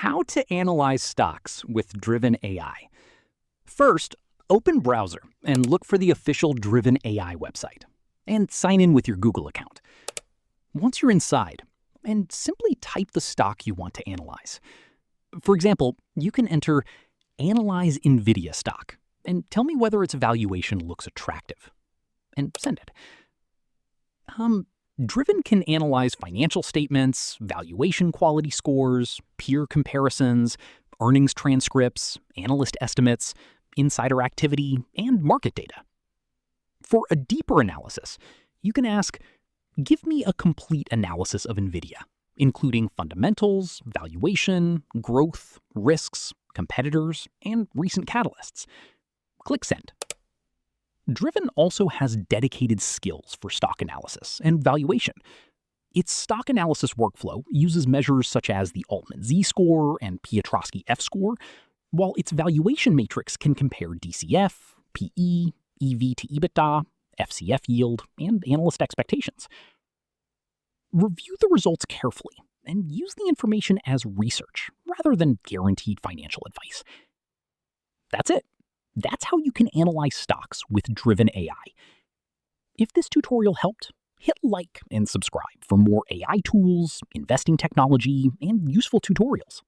How to analyze stocks with Driven AI. First, open browser and look for the official Driven AI website, and sign in with your Google account. Once you're inside, and simply type the stock you want to analyze. For example, you can enter Analyze NVIDIA stock and tell me whether its valuation looks attractive, and send it. Driven can analyze financial statements, valuation quality scores, peer comparisons, earnings transcripts, analyst estimates, insider activity, and market data. For a deeper analysis, you can ask, give me a complete analysis of NVIDIA, including fundamentals, valuation, growth, risks, competitors, and recent catalysts. Click Send. Driven also has dedicated skills for stock analysis and valuation. Its stock analysis workflow uses measures such as the Altman Z-score and Piotrowski F-score, while its valuation matrix can compare DCF, PE, EV to EBITDA, FCF yield, and analyst expectations. Review the results carefully and use the information as research rather than guaranteed financial advice. That's it. That's how you can analyze stocks with Driven AI. If this tutorial helped, hit like and subscribe for more AI tools, investing technology, and useful tutorials.